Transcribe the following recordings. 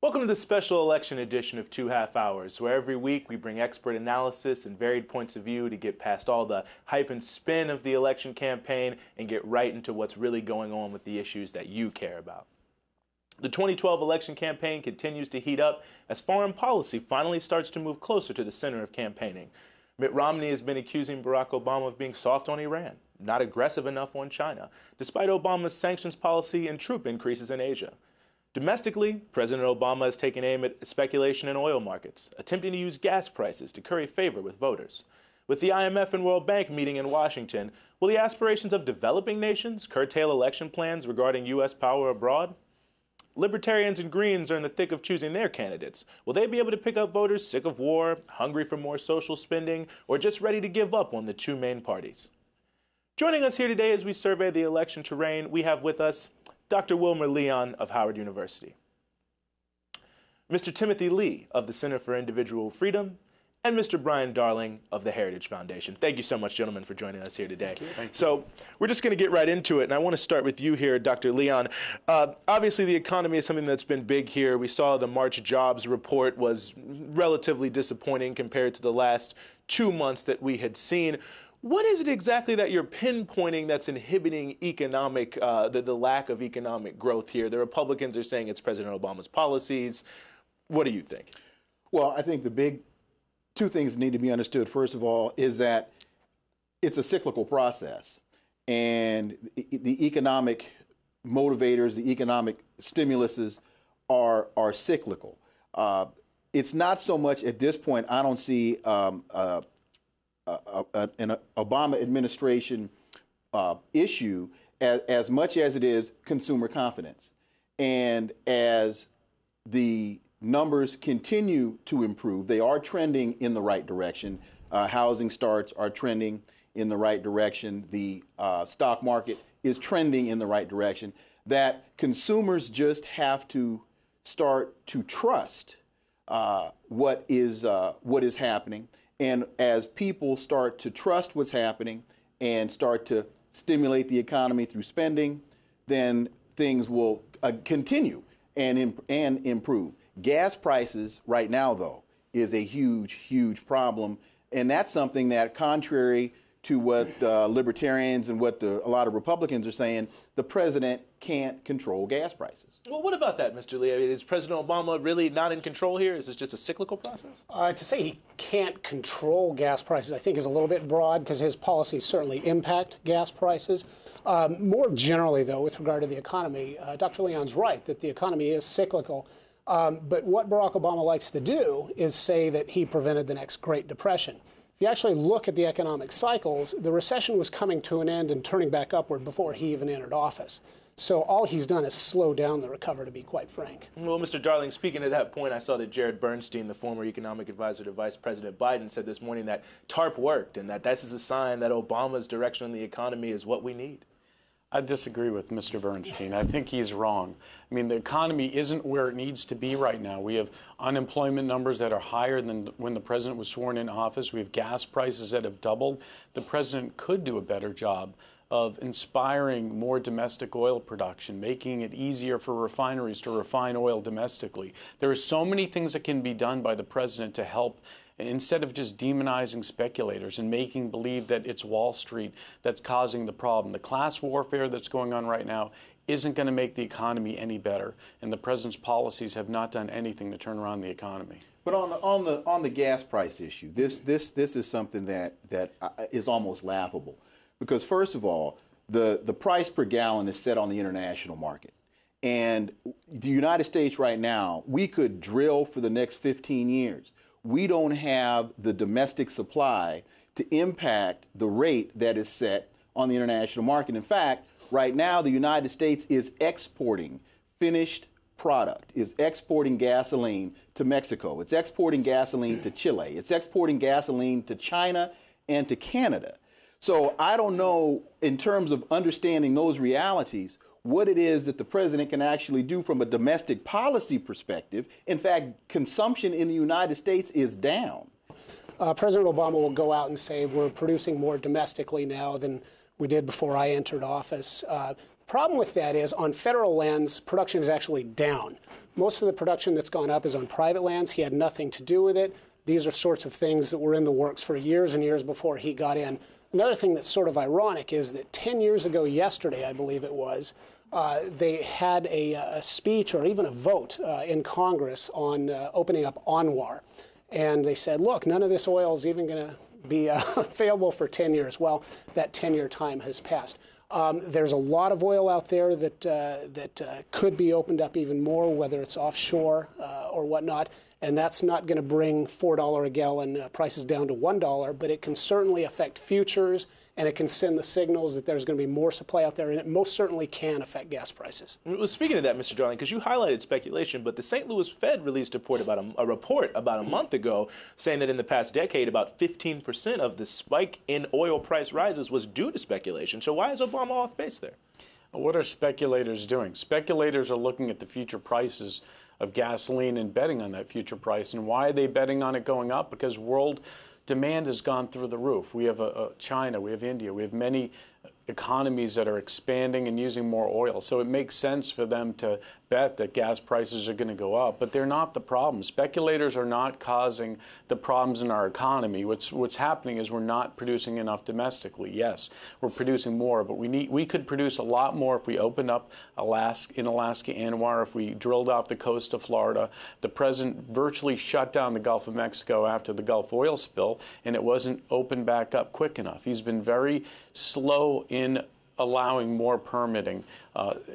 Welcome to the special election edition of 2 Hours, where every week we bring expert analysis and varied points of view to get past all the hype and spin of the election campaign and get right into what's really going on with the issues that you care about. The 2012 election campaign continues to heat up as foreign policy finally starts to move closer to the center of campaigning. Mitt Romney has been accusing Barack Obama of being soft on Iran, not aggressive enough on China, despite Obama's sanctions policy and troop increases in Asia. Domestically, President Obama has taken aim at speculation in oil markets, attempting to use gas prices to curry favor with voters. With the IMF and World Bank meeting in Washington, will the aspirations of developing nations curtail election plans regarding U.S. power abroad? Libertarians and Greens are in the thick of choosing their candidates. Will they be able to pick up voters sick of war, hungry for more social spending, or just ready to give up on the two main parties? Joining us here today as we survey the election terrain, we have with us Dr. Wilmer Leon of Howard University, Mr. Timothy Lee of the Center for Individual Freedom, and Mr. Brian Darling of the Heritage Foundation. Thank you so much, gentlemen, for joining us here today. Thank you. So we're just going to get right into it, and I want to start with you here, Dr. Leon. Obviously, the economy is something that's been big here. We saw the March jobs report was relatively disappointing compared to the last 2 months that we had seen. What is it exactly that you're pinpointing that's inhibiting economic, the lack of economic growth here? The Republicans are saying it's President Obama's policies. What do you think? Well, I think the big two things need to be understood. First of all, is that it's a cyclical process, and the economic motivators, the economic stimuluses are cyclical. It's not so much at this point. I don't see an Obama administration issue as much as it is consumer confidence. And as the numbers continue to improve, they are trending in the right direction. Housing starts are trending in the right direction. The stock market is trending in the right direction. That consumers just have to start to trust what is happening. And as people start to trust what's happening and start to stimulate the economy through spending, then things will continue and improve. Gas prices right now, though, is a huge, huge problem. And that's something that, contrary to what libertarians and what a lot of Republicans are saying, the president can't control gas prices. Well, what about that, Mr. Lee? I mean, is President Obama really not in control here? Is this just a cyclical process? To say he can't control gas prices, I think, is a little bit broad, because his policies certainly impact gas prices. More generally, though, with regard to the economy, Dr. Leon's right that the economy is cyclical. But what Barack Obama likes to do is say that he prevented the next Great Depression. If you actually look at the economic cycles, the recession was coming to an end and turning back upward before he even entered office. So all he's done is slow down the recovery, to be quite frank. Well, Mr. Darling, speaking to that point, I saw that Jared Bernstein, the former economic advisor to Vice President Biden, said this morning that TARP worked and that this is a sign that Obama's direction on the economy is what we need. I disagree with Mr. Bernstein. I think he's wrong. I mean, the economy isn't where it needs to be right now. We have unemployment numbers that are higher than when the president was sworn in office. We have gas prices that have doubled. The president could do a better job of inspiring more domestic oil production, making it easier for refineries to refine oil domestically. There are so many things that can be done by the president to help, instead of just demonizing speculators and making believe that it's Wall Street that's causing the problem. The class warfare that's going on right now isn't going to make the economy any better, and the president's policies have not done anything to turn around the economy. But on the gas price issue, this is something that is almost laughable, because first of all, the price per gallon is set on the international market. And the United States right now, we could drill for the next 15 years. We don't have the domestic supply to impact the rate that is set on the international market. In fact, right now, the United States is exporting finished product, is exporting gasoline to Mexico. It's exporting gasoline to Chile. It's exporting gasoline to China and to Canada. So I don't know, in terms of understanding those realities, what it is that the president can actually do from a domestic policy perspective. In fact, consumption in the United States is down. President Obama will go out and say we're producing more domestically now than we did before I entered office. problem with that is on federal lands, production is actually down. Most of the production that's gone up is on private lands. He had nothing to do with it. These are sorts of things that were in the works for years and years before he got in. Another thing that's sort of ironic is that 10 years ago yesterday, I believe it was, they had a speech or even a vote in Congress on opening up ANWR. And they said, look, none of this oil is even going to be available for 10 years. Well, that 10-year time has passed. There's a lot of oil out there that could be opened up even more, whether it's offshore or whatnot. And that's not going to bring $4 a gallon prices down to $1, but it can certainly affect futures, and it can send the signals that there's going to be more supply out there, and it most certainly can affect gas prices. Well, speaking of that, Mr. Darling, because you highlighted speculation, but the St. Louis Fed released a report about a month ago saying that in the past decade, about 15% of the spike in oil price rises was due to speculation. So why is Obama off base there? What are speculators doing? Speculators are looking at the future prices of gasoline and betting on that future price. And why are they betting on it going up? Because world demand has gone through the roof. We have China, we have India, we have many economies that are expanding and using more oil. So it makes sense for them to bet that gas prices are going to go up, but they're not the problem. Speculators are not causing the problems in our economy. What's happening is we're not producing enough domestically. Yes, we're producing more, but we could produce a lot more if we opened up Alaska ANWR, if we drilled off the coast of Florida. The president virtually shut down the Gulf of Mexico after the Gulf oil spill, and it wasn't opened back up quick enough. He's been very slow in allowing more permitting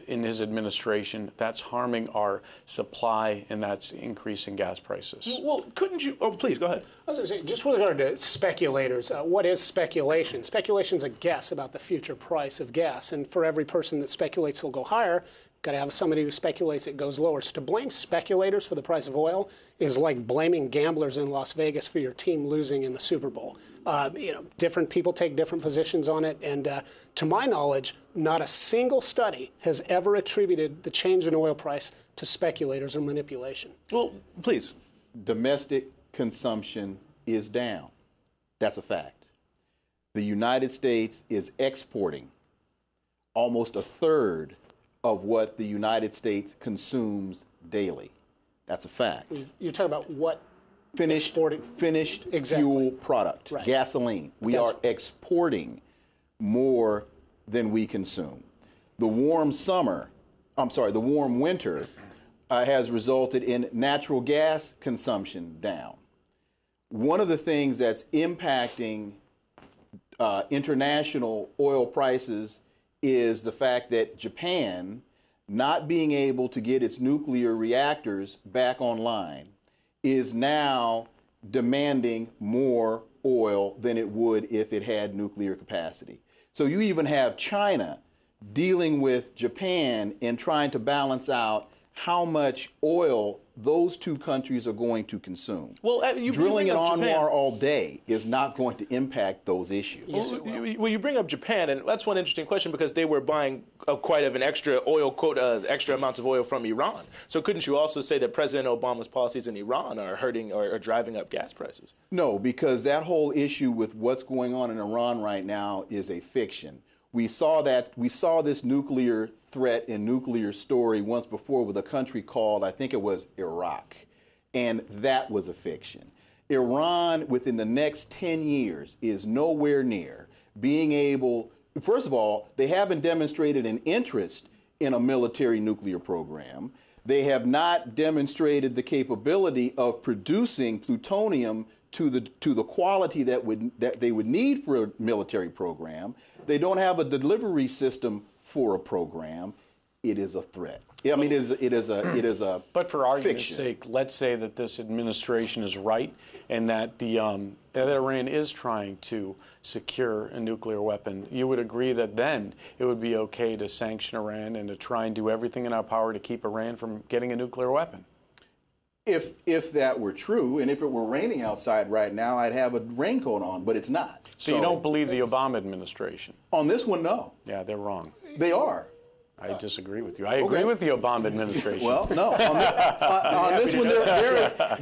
in his administration. That's harming our supply, and that's increasing gas prices. Well, couldn't you? Oh, please, go ahead. I was going to say, just with regard to speculators, what is speculation? Speculation is a guess about the future price of gas, and for every person that speculates it'll go higher, got to have somebody who speculates it goes lower. So to blame speculators for the price of oil is like blaming gamblers in Las Vegas for your team losing in the Super Bowl. Different people take different positions on it, and to my knowledge, not a single study has ever attributed the change in oil price to speculators or manipulation. Well, please. Domestic consumption is down. That's a fact. The United States is exporting almost a third of what the United States consumes daily. That's a fact. You're talking about what? Finished fuel product, right. Gasoline. We are exporting more than we consume. The warm winter has resulted in natural gas consumption down. One of the things that's impacting international oil prices is the fact that Japan, not being able to get its nuclear reactors back online, is now demanding more oil than it would if it had nuclear capacity. So you even have China dealing with Japan and trying to balance out how much oil those two countries are going to consume. Well, drilling in ANWR all day is not going to impact those issues. Yes, it will. Well, you bring up Japan, and that's one interesting question because they were buying quite an extra oil quota, extra amounts of oil from Iran. So couldn't you also say that President Obama's policies in Iran are hurting or driving up gas prices? No, because that whole issue with what's going on in Iran right now is a fiction. We saw this nuclear threat and nuclear story once before with a country called, I think it was Iraq, and that was a fiction. Iran, within the next 10 years, is nowhere near being able, first of all, they haven't demonstrated an interest in a military nuclear program. They have not demonstrated the capability of producing plutonium to the quality that they would need for a military program. They don't have a delivery system for a program. It is a threat. I mean, it is a But for argument's fiction. sake, let's say that this administration is right and that that Iran is trying to secure a nuclear weapon. You would agree that then it would be okay to sanction Iran and to try and do everything in our power to keep Iran from getting a nuclear weapon? If that were true, and if it were raining outside right now, I'd have a raincoat on, but it's not. So you don't believe the Obama administration? On this one, no. Yeah, they're wrong. They are. I disagree with you. I agree with the Obama administration. Well, no. On this one,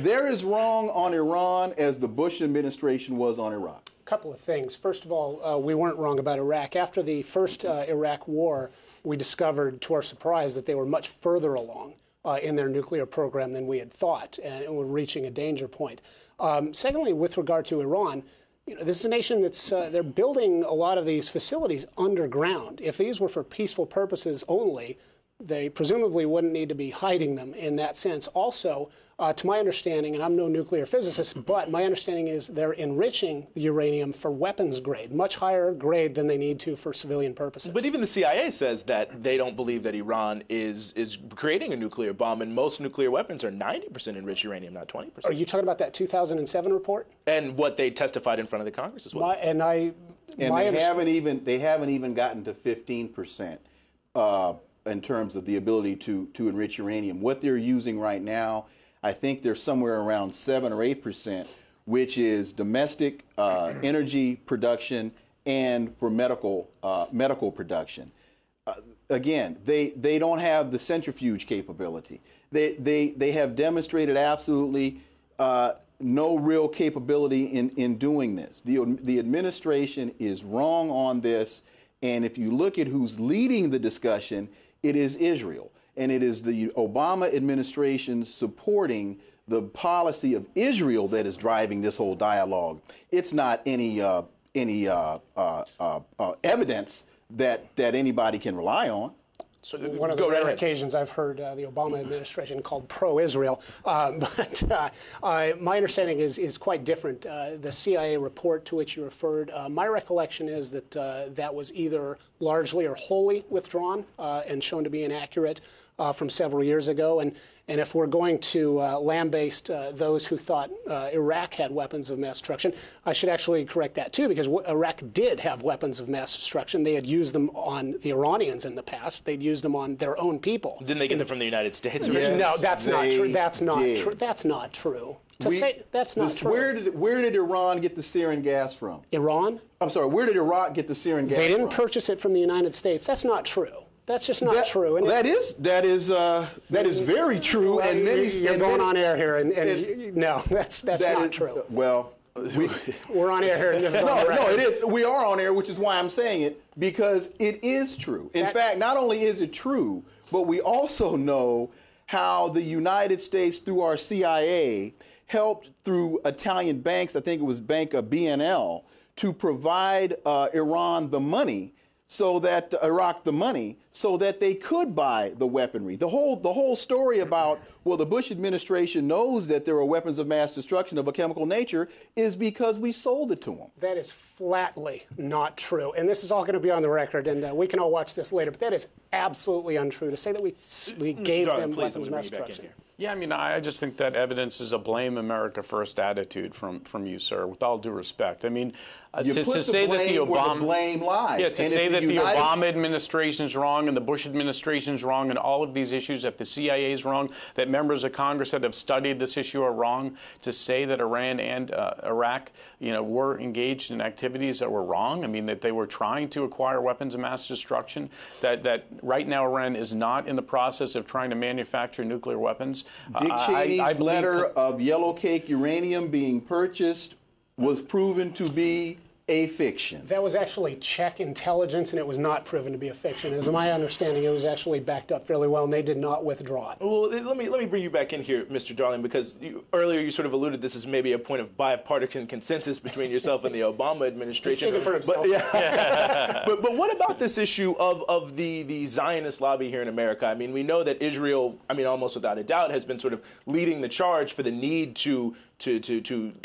they're as wrong on Iran as the Bush administration was on Iraq. couple of things. First of all, we weren't wrong about Iraq. After the first Iraq war, we discovered, to our surprise, that they were much further along in their nuclear program than we had thought, and were reaching a danger point. Secondly, with regard to Iran, this is a nation that's they're building a lot of these facilities underground. If these were for peaceful purposes only, they presumably wouldn't need to be hiding them in that sense. Also, to my understanding, and I'm no nuclear physicist, but my understanding is they're enriching the uranium for weapons grade, much higher grade than they need to for civilian purposes. But even the CIA says that they don't believe that Iran is creating a nuclear bomb, and most nuclear weapons are 90% enriched uranium, not 20%. Are you talking about that 2007 report? And what they testified in front of the Congress as well. They haven't even gotten to 15%. In terms of the ability to enrich uranium. What they're using right now, I think they're somewhere around 7 or 8%, which is domestic energy production and for medical production. Again, they don't have the centrifuge capability. They have demonstrated absolutely no real capability in doing this. The administration is wrong on this, and if you look at who's leading the discussion, it is Israel, and it is the Obama administration supporting the policy of Israel that is driving this whole dialogue. It's not any evidence that anybody can rely on. So one of the rare occasions I've heard the Obama administration called pro-Israel, but my understanding is quite different. The CIA report to which you referred, my recollection is that that was either largely or wholly withdrawn and shown to be inaccurate from several years ago. And if we're going to lambaste those who thought Iraq had weapons of mass destruction, I should actually correct that too, because Iraq did have weapons of mass destruction. They had used them on the Iranians in the past. They'd used them on their own people. Didn't they get them from the United States? Yes, no, that's not true. That's not true. That's not true. That's not true. Where did Iran get the sarin gas from? Iran? I'm sorry. Where did Iraq get the sarin gas? They didn't purchase it from the United States. That's not true. That's just not true. And that is very true. Well, and you're going on air here, and no, that's not true. Well, we're on air here, and this is no, it is. We are on air, which is why I'm saying it, because it is true. In fact, not only is it true, but we also know how the United States, through our CIA, helped through Italian banks. I think it was Bank of BNL, to provide Iran the money. So that Iraq the money, so that they could buy the weaponry. The whole story about, well, the Bush administration knows that there are weapons of mass destruction of a chemical nature is because we sold it to them. That is flatly not true. And this is all going to be on the record, and we can all watch this later. But that is absolutely untrue to say that we gave them weapons of mass destruction. Yeah, I mean, I just think that evidence is a blame America first attitude from you, sir, with all due respect. I mean, to say that the Obama blame lies. Yeah, to say that the Obama administration is wrong and the Bush administration is wrong and all of these issues, that the CIA is wrong, that members of Congress that have studied this issue are wrong, to say that Iran and Iraq, were engaged in activities that were wrong. I mean, that they were trying to acquire weapons of mass destruction. That right now Iran is not in the process of trying to manufacture nuclear weapons. Dick Cheney's letter of yellow cake uranium being purchased was proven to be a fiction. That was actually Czech intelligence, and it was not proven to be a fiction. As my understanding, it was actually backed up fairly well, and they did not withdraw it. Well, let me bring you back in here, Mr. Darling, because earlier you sort of alluded this is maybe a point of bipartisan consensus between yourself and the Obama administration. He's speaking for himself. But, but what about this issue of the Zionist lobby here in America? I mean, we know that Israel, almost without a doubt, has been sort of leading the charge for the need to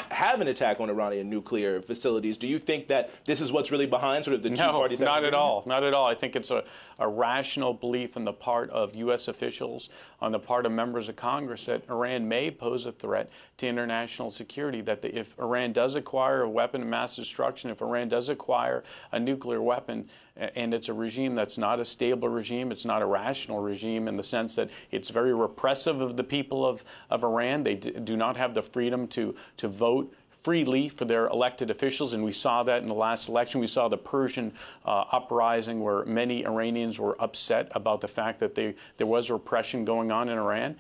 have an attack on Iranian nuclear facilities. Do you think that this is what's really behind sort of the two parties? No, not at all. Not at all. I think it's a rational belief on the part of U.S. officials, on the part of members of Congress, that Iran may pose a threat to international security, that if Iran does acquire a weapon of mass destruction, if Iran does acquire a nuclear weapon, and it's a regime that's not a stable regime, it's not a rational regime in the sense that it's very repressive of the people of Iran. They do not have the freedom to vote freely for their elected officials, and we saw that in the last election. We saw the Persian uprising where many Iranians were upset about the fact that there was repression going on in Iran.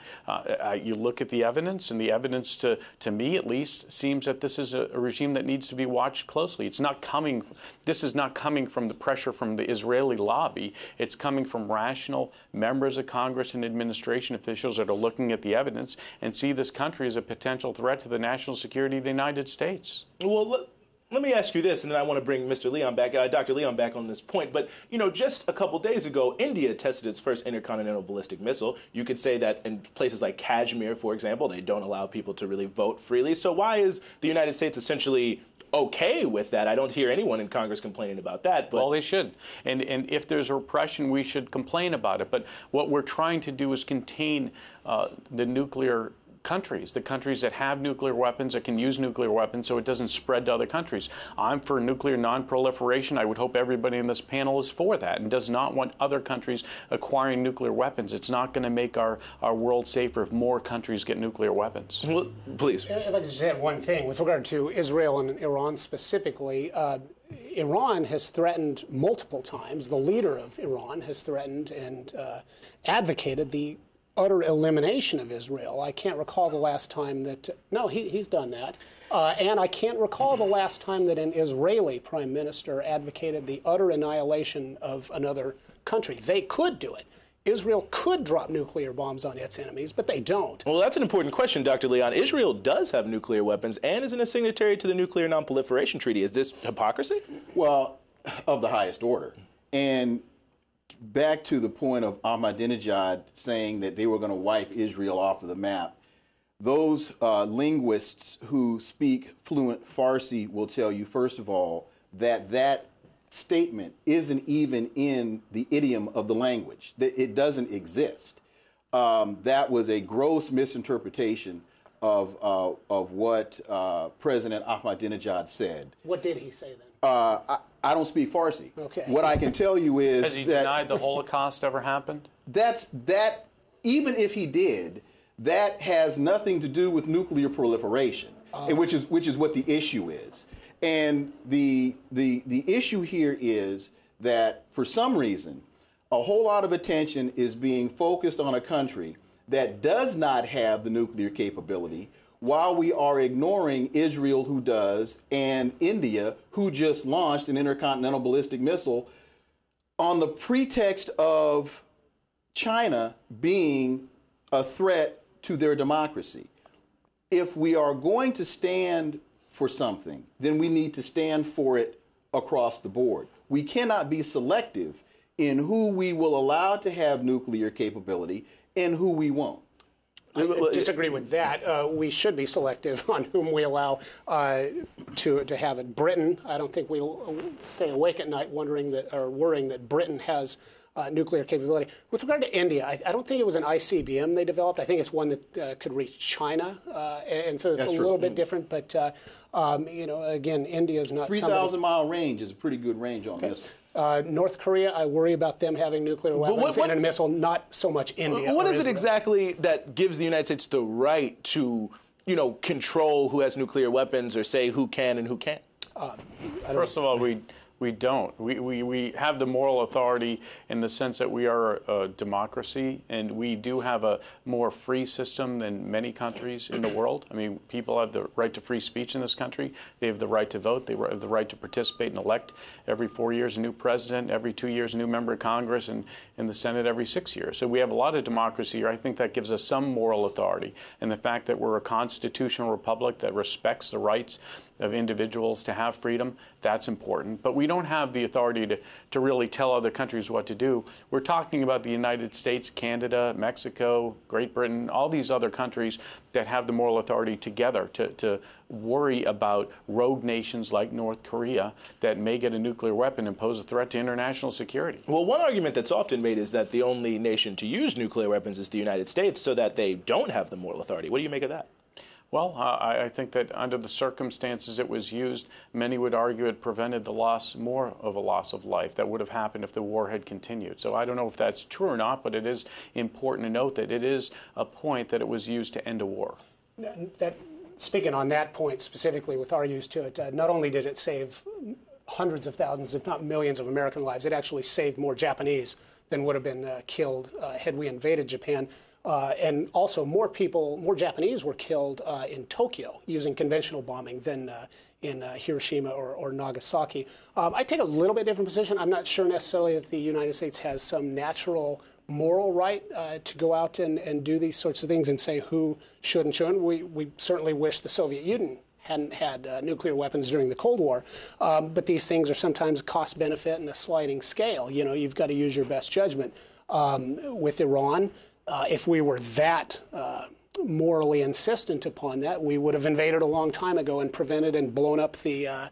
You look at the evidence, and the evidence, to me at least, seems that this is a regime that needs to be watched closely. This is not coming from the pressure from the Israeli lobby. It's coming from rational members of Congress and administration officials that are looking at the evidence and see this country as a potential threat to the national security of the United States. Well, let me ask you this, and then I want to bring Mr. Leon back, Dr. Leon back on this point. But, just a couple days ago, India tested its first intercontinental ballistic missile. You could say that in places like Kashmir, for example, they don't allow people to really vote freely. So why is the United States essentially okay with that? I don't hear anyone in Congress complaining about that. But well, they should. And if there's repression, we should complain about it. But what we're trying to do is contain the nuclear countries, the countries that have nuclear weapons, that can use nuclear weapons, so it doesn't spread to other countries. I'm for nuclear non-proliferation. I would hope everybody in this panel is for that and does not want other countries acquiring nuclear weapons. It's not going to make our world safer if more countries get nuclear weapons. Well, please. If I could just add one thing with regard to Israel and Iran specifically. Iran has threatened multiple times, the leader of Iran has threatened and advocated the utter elimination of Israel. I can't recall the last time that, no, he's done that. And I can't recall the last time that an Israeli prime minister advocated the utter annihilation of another country. They could do it. Israel could drop nuclear bombs on its enemies, but they don't. Well, that's an important question, Dr. Leon. Israel does have nuclear weapons and isn't a signatory to the Nuclear Non-Proliferation Treaty. Is this hypocrisy? Well, of the highest order. And back to the point of Ahmadinejad saying that they were going to wipe Israel off of the map, those linguists who speak fluent Farsi will tell you, first of all, that statement isn't even in the idiom of the language, that it doesn't exist. That was a gross misinterpretation of what President Ahmadinejad said. What did he say then? I don't speak Farsi. Okay. What I can tell you is Has he denied the Holocaust ever happened? Even if he did, that has nothing to do with nuclear proliferation, which is what the issue is. And the issue here is that for some reason, a whole lot of attention is being focused on a country that does not have the nuclear capability, while we are ignoring Israel, who does, and India, who just launched an intercontinental ballistic missile on the pretext of China being a threat to their democracy. If we are going to stand for something, then we need to stand for it across the board. We cannot be selective in who we will allow to have nuclear capability and who we won't. I disagree with that. We should be selective on whom we allow to have it. Britain, I don't think we'll stay awake at night worrying that Britain has nuclear capability. With regard to India, I don't think it was an ICBM they developed. I think it's one that could reach China, and so it's a little bit different. But again, India is not 3,000-mile range is a pretty good range on this. North Korea, I worry about them having nuclear weapons and a missile, not so much India. What is it exactly that gives the United States the right to, control who has nuclear weapons or say who can and who can't? First of all, we don't. We have the moral authority in the sense that we are a democracy, and we do have a more free system than many countries in the world. I mean, people have the right to free speech in this country. They have the right to vote. They have the right to participate and elect every 4 years a new president, every 2 years a new member of Congress, and in the Senate every 6 years. So we have a lot of democracy here. I think that gives us some moral authority. And the fact that we're a constitutional republic that respects the rights of individuals to have freedom, that's important. But we don't have the authority to really tell other countries what to do. We're talking about the United States, Canada, Mexico, Great Britain, all these other countries that have the moral authority together to worry about rogue nations like North Korea that may get a nuclear weapon and pose a threat to international security. Well, one argument that's often made is that the only nation to use nuclear weapons is the United States, so that they don't have the moral authority. What do you make of that? Well, I think that under the circumstances it was used, many would argue it prevented more of a loss of life that would have happened if the war had continued. So I don't know if that's true or not, but it is important to note that it is a point that it was used to end a war. That speaking on that point specifically with our use to it, not only did it save hundreds of thousands, if not millions of American lives, it actually saved more Japanese than would have been killed had we invaded Japan. And also more Japanese were killed in Tokyo using conventional bombing than in Hiroshima or Nagasaki. I take a little bit different position. I'm not sure necessarily that the United States has some natural moral right to go out and do these sorts of things and say who should and shouldn't. We certainly wish the Soviet Union hadn't had nuclear weapons during the Cold War. But these things are sometimes cost-benefit and a sliding scale. You know, you've got to use your best judgment. With Iran, if we were that morally insistent upon that, we would have invaded a long time ago and prevented and blown up the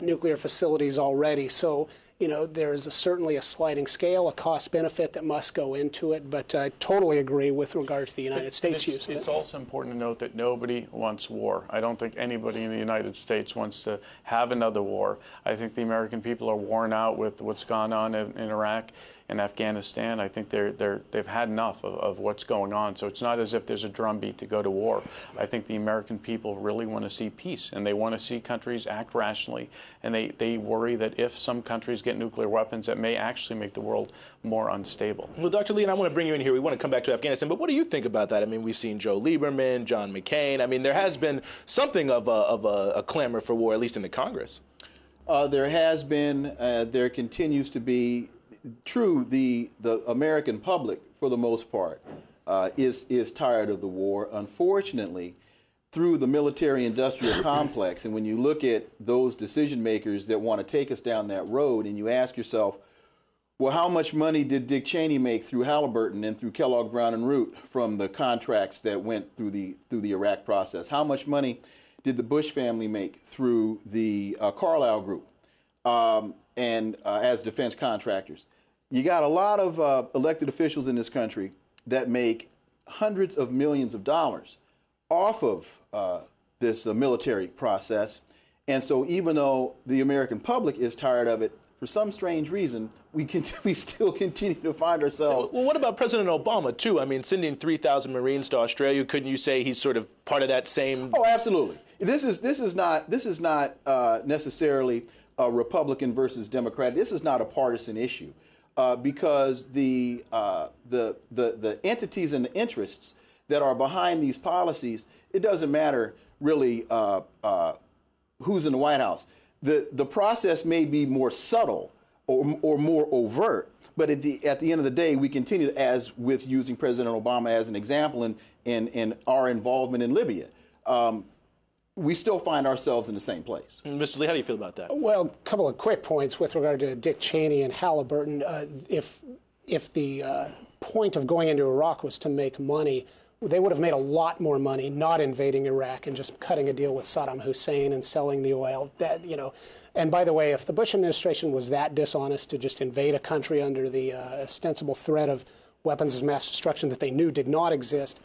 nuclear facilities already. So, you know, there's certainly a sliding scale, a cost-benefit that must go into it. But I totally agree with regard to the United States use of it. It's also important to note that nobody wants war. I don't think anybody in the United States wants to have another war. I think the American people are worn out with what's gone on in Iraq and Afghanistan. I think they've had enough of what's going on. So it's not as if there's a drumbeat to go to war. I think the American people really want to see peace, and they want to see countries act rationally. And they worry that if some countries get nuclear weapons, that may actually make the world more unstable. Well, Dr. Lee, and I want to bring you in here. We want to come back to Afghanistan, but what do you think about that? I mean, we've seen Joe Lieberman, John McCain. I mean, there has been something of a clamor for war, at least in the Congress. There has been, there continues to be. True, the American public, for the most part, is tired of the war. Unfortunately, through the military-industrial complex, and when you look at those decision makers that want to take us down that road, and you ask yourself, well, how much money did Dick Cheney make through Halliburton and through Kellogg Brown and Root from the contracts that went through the Iraq process? How much money did the Bush family make through the Carlyle Group and as defense contractors? You got a lot of elected officials in this country that make hundreds of millions of dollars off of this military process. And so even though the American public is tired of it, for some strange reason, we still continue to find ourselves. Well, what about President Obama, too? I mean, sending 3,000 Marines to Australia, couldn't you say he's sort of part of that same? Oh, absolutely. This is not necessarily a Republican versus Democrat. This is not a partisan issue. Because the entities and the interests that are behind these policies, it doesn't matter really who's in the White House. The process may be more subtle or more overt, but at the end of the day, we continue, as with using President Obama as an example in our involvement in Libya. We still find ourselves in the same place. Mr. Lee, how do you feel about that? Well, a couple of quick points with regard to Dick Cheney and Halliburton. If the point of going into Iraq was to make money, they would have made a lot more money not invading Iraq and just cutting a deal with Saddam Hussein and selling the oil. That, you know, and by the way, if the Bush administration was that dishonest to just invade a country under the ostensible threat of weapons of mass destruction that they knew did not exist,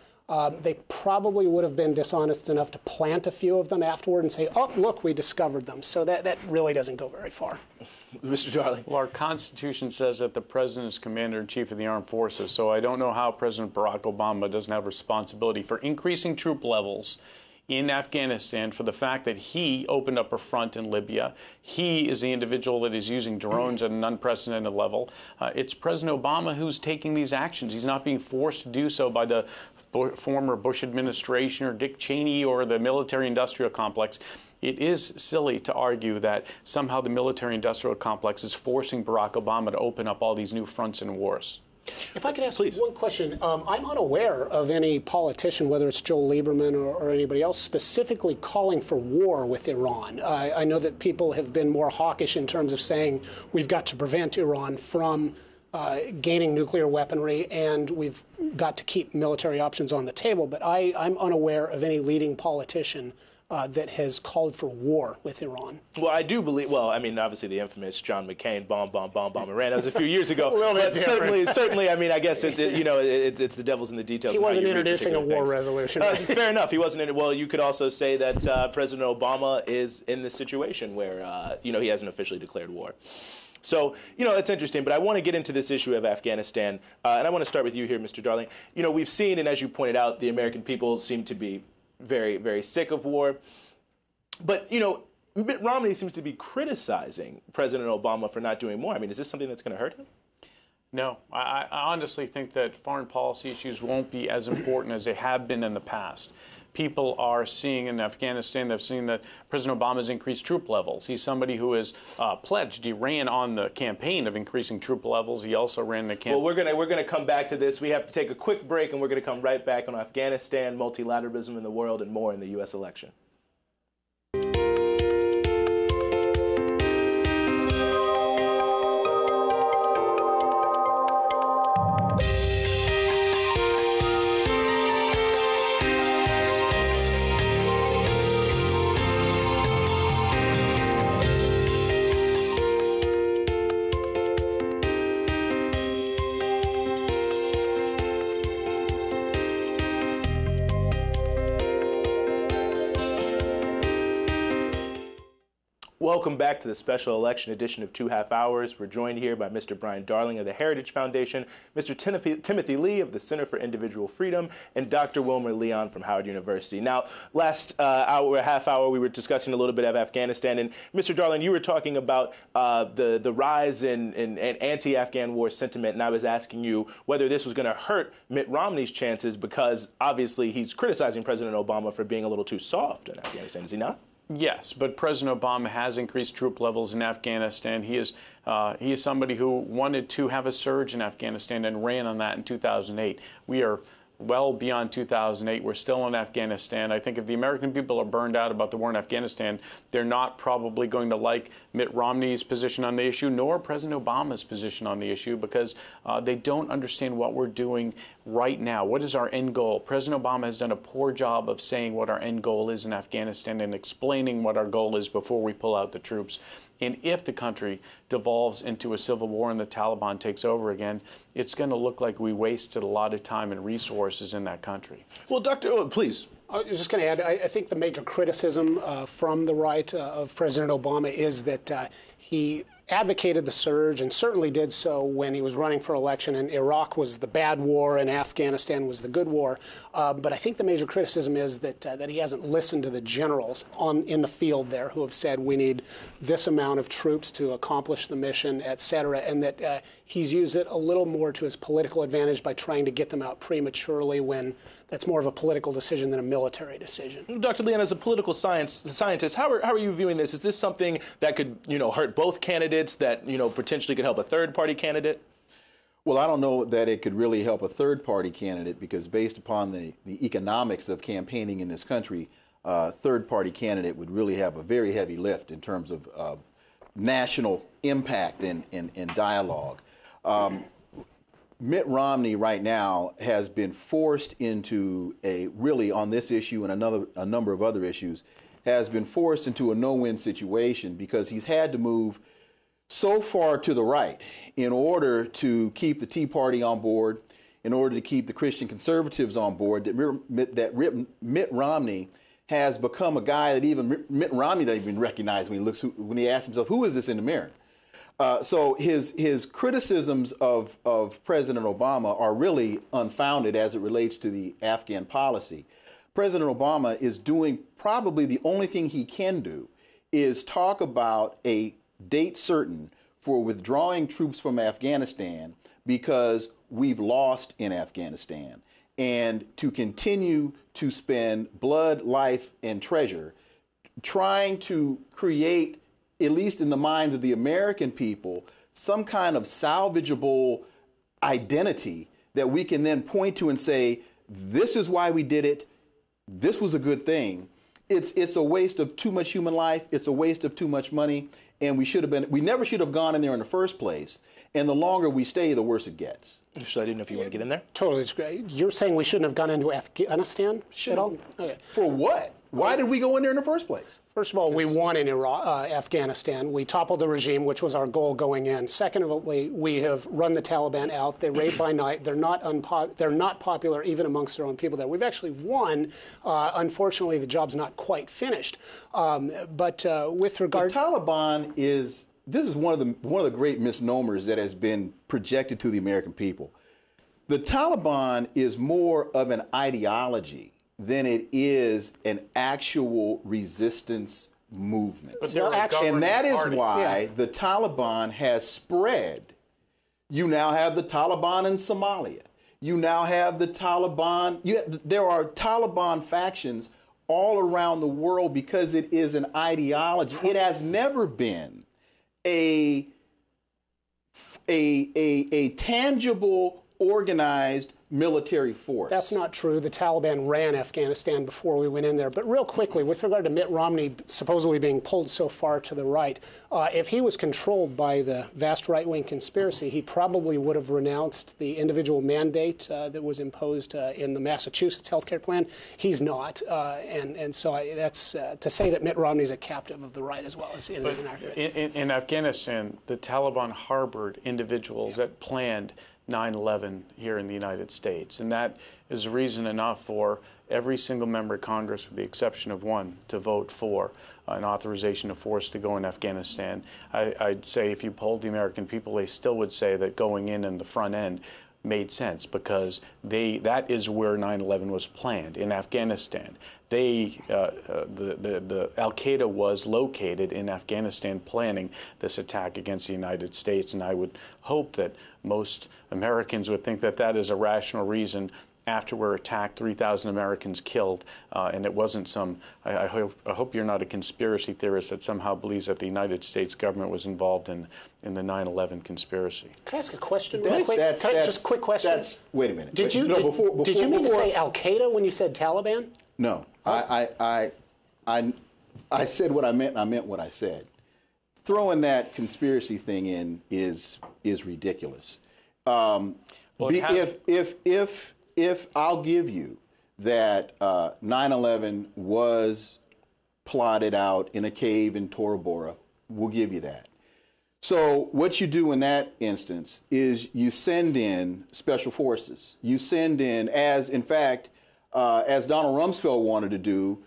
they probably would have been dishonest enough to plant a few of them afterward and say, oh, look, we discovered them. So that really doesn't go very far. Mr. Darling. Well, our Constitution says that the President is Commander-in-Chief of the Armed Forces, so I don't know how President Barack Obama doesn't have responsibility for increasing troop levels in Afghanistan for the fact that he opened up a front in Libya. He is the individual that is using drones at an unprecedented level. It's President Obama who's taking these actions. He's not being forced to do so by the former Bush administration or Dick Cheney or the military-industrial complex. It is silly to argue that somehow the military-industrial complex is forcing Barack Obama to open up all these new fronts and wars. If I could ask one question, I'm unaware of any politician, whether it's Joe Lieberman or anybody else, specifically calling for war with Iran. I know that people have been more hawkish in terms of saying we've got to prevent Iran from gaining nuclear weaponry, and we've got to keep military options on the table. But I'm unaware of any leading politician that has called for war with Iran. Well, I do believe. Well, I mean, obviously the infamous John McCain bomb Iran. That was a few years ago. But certainly, I mean, I guess it's the devil's in the details. He wasn't introducing a war resolution. Fair enough. He wasn't. Well, you could also say that President Obama is in this situation where he hasn't officially declared war. So, it's interesting, but I want to get into this issue of Afghanistan, and I want to start with you here, Mr. Darling. We've seen, and as you pointed out, the American people seem to be very, very sick of war. But, Mitt Romney seems to be criticizing President Obama for not doing more. I mean, is this something that's going to hurt him? No, I honestly think that foreign policy issues won't be as important as they have been in the past. People are seeing in Afghanistan, they've seen that President Obama has increased troop levels. He's somebody who has pledged. He ran on the campaign of increasing troop levels. He also ran the campaign. Well, we're gonna come back to this. We have to take a quick break, and we're going to come right back on Afghanistan, multilateralism in the world, and more in the U.S. election. Welcome back to the special election edition of 2 Half Hours. We're joined here by Mr. Brian Darling of the Heritage Foundation, Mr. Timothy Lee of the Center for Individual Freedom, and Dr. Wilmer Leon from Howard University. Now, last half hour, we were discussing a little bit of Afghanistan, and Mr. Darling, you were talking about the rise in anti-Afghan war sentiment, and I was asking you whether this was going to hurt Mitt Romney's chances because obviously he's criticizing President Obama for being a little too soft in Afghanistan. Is he not? Yes, but President Obama has increased troop levels in Afghanistan. He is somebody who wanted to have a surge in Afghanistan and ran on that in 2008. We are well beyond 2008. We're still in Afghanistan. I think if the American people are burned out about the war in Afghanistan, they're not probably going to like Mitt Romney's position on the issue, nor President Obama's position on the issue, because they don't understand what we're doing right now. What is our end goal? President Obama has done a poor job of saying what our end goal is in Afghanistan and explaining what our goal is before we pull out the troops. And if the country devolves into a civil war and the Taliban takes over again, it's going to look like we wasted a lot of time and resources in that country. Well, Doctor, please. I was just going to add, I think the major criticism from the right of President Obama is that he advocated the surge and certainly did so when he was running for election, and Iraq was the bad war and Afghanistan was the good war. But I think the major criticism is that he hasn't listened to the generals in the field there who have said we need this amount of troops to accomplish the mission, et cetera, and that he's used it a little more to his political advantage by trying to get them out prematurely when that's more of a political decision than a military decision. Dr. Leon, as a political scientist, how are you viewing this? Is this something that could, hurt both candidates, that, potentially could help a third-party candidate? Well, I don't know that it could really help a third-party candidate because based upon the economics of campaigning in this country, a third-party candidate would really have a very heavy lift in terms of national impact and dialogue. Mitt Romney right now has been forced into on this issue and a number of other issues, has been forced into a no-win situation because he's had to move so far to the right in order to keep the Tea Party on board, in order to keep the Christian conservatives on board, that Mitt Romney has become a guy that even Mitt Romney doesn't even recognize when he asks himself, who is this in the mirror? So his criticisms of President Obama are really unfounded as it relates to the Afghan policy. President Obama is doing probably the only thing he can do is talk about a date certain for withdrawing troops from Afghanistan because we've lost in Afghanistan, and to continue to spend blood, life, and treasure trying to create, at least in the minds of the American people, some kind of salvageable identity that we can then point to and say, this is why we did it. This was a good thing. It's a waste of too much human life. It's a waste of too much money. And we never should have gone in there in the first place. And the longer we stay, the worse it gets. So I didn't know if you want to get in there. Totally. It's great. You're saying we shouldn't have gone into Afghanistan at all? Okay. For what? Why did we go in there in the first place? First of all, we won in Afghanistan. We toppled the regime, which was our goal going in. Secondly, we have run the Taliban out. They raid by night. They're not popular even amongst their own people there. We've actually won. Unfortunately, the job's not quite finished. But with regard, the Taliban is one of the great misnomers that has been projected to the American people. The Taliban is more of an ideology than it is an actual resistance movement. But they're a And that is governing why party. the Taliban has spread. You now have the Taliban in Somalia. You now have the Taliban. There are Taliban factions all around the world because it is an ideology. It has never been a tangible, organized military force. That's not true. The Taliban ran Afghanistan before we went in there. But real quickly, with regard to Mitt Romney supposedly being pulled so far to the right, if he was controlled by the vast right-wing conspiracy, he probably would have renounced the individual mandate that was imposed in the Massachusetts healthcare plan. He's not. And so that's to say that Mitt Romney is a captive of the right as well is inaccurate. In Afghanistan, the Taliban harbored individuals that planned 9/11 here in the United States. And that is reason enough for every single member of Congress, with the exception of one, to vote for an authorization of force to go in Afghanistan. I'd say if you polled the American people, they still would say that going in the front end made sense because that is where 9/11 was planned, in Afghanistan. The Al-Qaeda was located in Afghanistan planning this attack against the United States, and I would hope that most Americans would think that that is a rational reason. After we're attacked, 3,000 Americans killed, and it wasn't some. I hope you're not a conspiracy theorist that somehow believes that the United States government was involved in the 9/11 conspiracy. Can I ask a question real quick? Just a quick question? Wait a minute. Did you mean to say Al-Qaeda when you said Taliban? No. I said what I meant, and I meant what I said. Throwing that conspiracy thing in is ridiculous. If I'll give you that 9/11 was plotted out in a cave in Tora Bora, we'll give you that. So what you do in that instance is you send in special forces. You send in, as Donald Rumsfeld wanted to do,